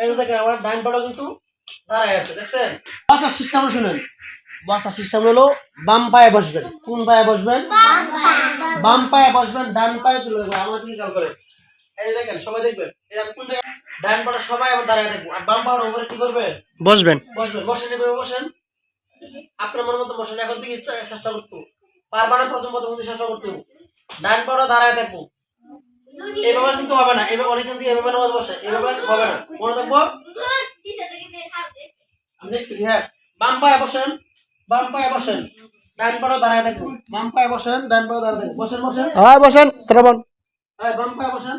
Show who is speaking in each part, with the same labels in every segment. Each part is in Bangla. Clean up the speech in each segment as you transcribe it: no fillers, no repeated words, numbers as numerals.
Speaker 1: এই যে দেখেন আমার ডান পাটা কিন্তু দাঁড়ায় আছে, দেখছেন? বসার সিস্টেম শুনেন। বসার সিস্টেম হলো বাম পায়ে বসবেন। কোন পায়ে বসবেন? বাম পায়ে বসবেন, ডান পায়ে তুলে দেবেন। আমার দিকে খেয়াল করেন। এই যে দেখেন, সবাই দেখবেন। এই কোন জায়গায় ডান পাটা সবাই আবার দাঁড়ায় থাকবে, আর বাম পাটার উপরে কি করবেন? বসবেন। বসেন, এভাবে বসেন। আপনার মনের মতো বসেন। এখন থেকে চেষ্টা করতে পারবা না, প্রথম চেষ্টা করতে হবে। ডান পাটা দাঁড়ায় থাকবো, এভাবে কিন্তু হবে না। এভাবে অনেক কিন্তু এভাবে নামাজ বসে, এভাবে হবে না। মনে থাকবো। আমি দেখতেছি। হ্যাঁ, বাম পায়ে বসেন, বাম পায়ে বসেন, ডান পায়ে দাঁড়ায় থাকবো। বাম পায়ে বসেন, ডান পায়ে দাঁড়ায় থাকবো। বসেন বসেন।
Speaker 2: হ্যাঁ বসেন শ্রাবণ।
Speaker 1: হ্যাঁ, বাম পায়ে বসেন।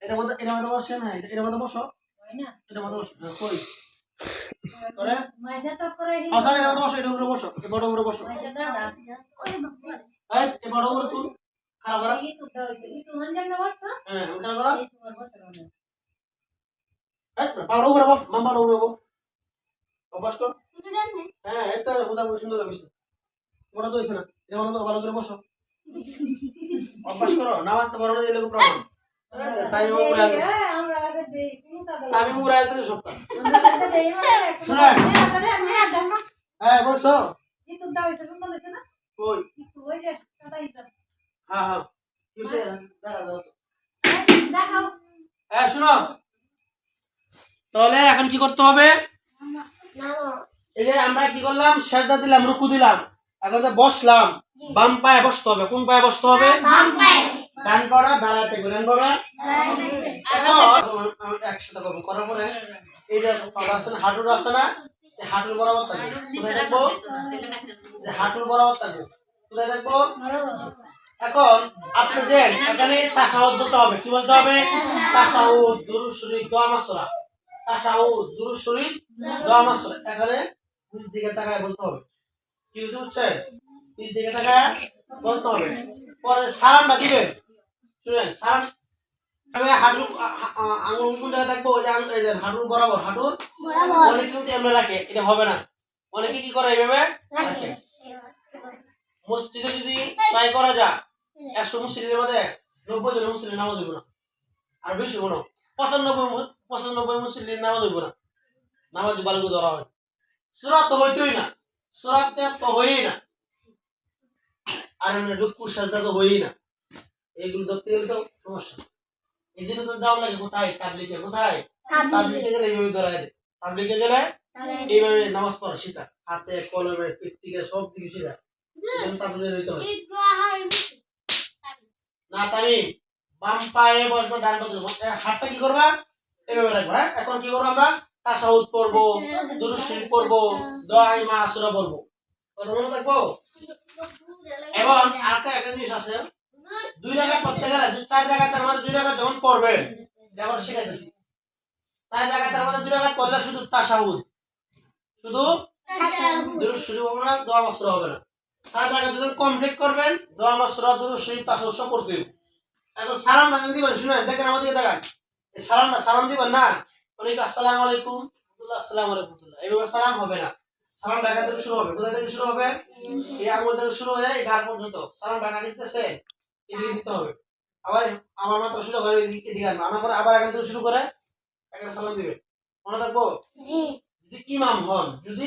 Speaker 1: এটার মধ্যে বসেন। হ্যাঁ, এটার মধ্যে বসো। এটার মধ্যে বসো। হ্যাঁ, কই করে আসার এর মধ্যে বসো। এটার উপরে বসো, এই বড় উপরে বসো। এই বড় উপরে তুল। খারাপ করা। হ্যাঁ, ওটা করা। এই বড় উপরে বস, বাম বড় উপরে বস। অভ্যাস কর। হ্যাঁ, এটা হুদা সুন্দর হবে। ওটা তো হইছে না। এর মধ্যে ভালো করে বসো। অভ্যাস করো। নামাজ তো বড় না দিলে প্রবলেম। তাই আমি মুরাই দিতে সপ্তাহ। শুনেন। হ্যাঁ, বসো। কই? হ্যাঁ হ্যাঁ, কি হইছে? দেখাও। হ্যাঁ, শুনো। তাহলে এখন কি করতে হবে? এই যে আমরা কি করলাম? সেজদা দিলাম, রুকু দিলাম। এখন যে বসলাম, বাম পায়ে বসতে হবে। কোন পায়ে বসতে হবে? বাম পায়ে। ডান পাটা দাঁড়ায় থাকবে। ডান পাটা একসাথে করবো। করার পরে এই যে আছে না, হাঁটুর আছে না, এই হাঁটুর বরাবর থাকবে। কোথায় থাকবো? যে হাঁটুর বরাবর থাকবে। কোথায় থাকবো? এখন আপনি যে এখানে তাশাহুদ বলতে হবে। কি বলতে হবে? তাশাহুদ, দুরূদ শরীফ, দোয়া মাসরা। তাশাহুদ, দুরূদ শরীফ, দোয়া মাসরা। এখানে নিচ দিকে তাকায় বলতে হবে। কি বুঝছেন? নিচ দিকে তাকায় বলতে হবে। পরে সালামটা দিবেন। শুনেন, সালাম হাঁটু আঙুল কোন জায়গায় থাকবো? ওই যে হাঁটুর বরাবর। হাঁটুর অনেকে কিন্তু এমনি রাখে, এটা হবে না। অনেকে কি করে? এইভাবে রাখে। মসজিদে যদি ট্রাই করা যায়, 100 মুসলিমের মধ্যে 90 জন মুসলিম নামাজ হইব না। আর বেশি কোনো 95 মুসলিম নামাজ হইব না। নামাজ ভালো করে ধরা হয়। সূরা তো হইতই না, সূরাতে তো হইই না, আর এমনি রুকু সাজদা তো হইই না। এইগুলো ধরতে গেলে তো সমস্যা। এই জন্য তো দাও লাগে কোথায়? তাবলিগে। কোথায়? তাবলিগে গেলে এইভাবে ধরায় দেয়। তাবলিগে গেলে এইভাবে নামাজ পড়া শিখা, হাতে কলমে পিঠ থেকে সব দিকে শিখা। তাবলিগে দিতে হয় না। তামিম, বাম পায়ে বসবো, ডান পায়ে বসবো। হাতটা কি করবা? এইভাবে রাখবো। হ্যাঁ, এখন কি করবো? আমরা তাশাহুদ পড়বো, দুরূদ শরীফ পড়বো, দোয়া মাসুরা বলবো। কথা মনে থাকবো? এবং আরেকটা একটা জিনিস আছে, 2 রাকাত পড়তে গেলে 4 রাকাতের মধ্যে 2 রাকাত যখন পড়বেন, এবার শিখাইতেছি। 4 রাকাতের মধ্যে 2 রাকাত পড়লে শুধু তাশাহুদ, শুধু দুরূদ শরীফ হবে না, দোয়া মাসুরা হবে না। 4 রাকাত যখন কমপ্লিট করবেন, দোয়া মাসুরা, দুরূদ শরীফ, তাশাহুদ সব পড়তে হবে। এখন সালাম না দিবেন। শুনেন, দেখেন আমাদের দিকে তাকান। এই সালাম দিবেন না। ওয়ালাইকুম আসসালামু আলাইকুম রাহমাতুল্লাহ, আসসালামু আলাইকুম রাহমাতুল্লাহ, এইভাবে সালাম হবে না। সালাম ঢাকা থেকে শুরু হবে। কোথা থেকে শুরু হবে? এই আঙ্গুল থেকে শুরু হয়ে এই গাল পর্যন্ত সালাম ঢাকা দিতেছে, এদিকে দিতে হবে। আবার আমার মাত্র শুরু করে এদিকে আনবো, আনার পরে আবার এখান থেকে শুরু করে এখানে সালাম দিবেন। মনে থাকবো? জি। যদি ইমাম হন, যদি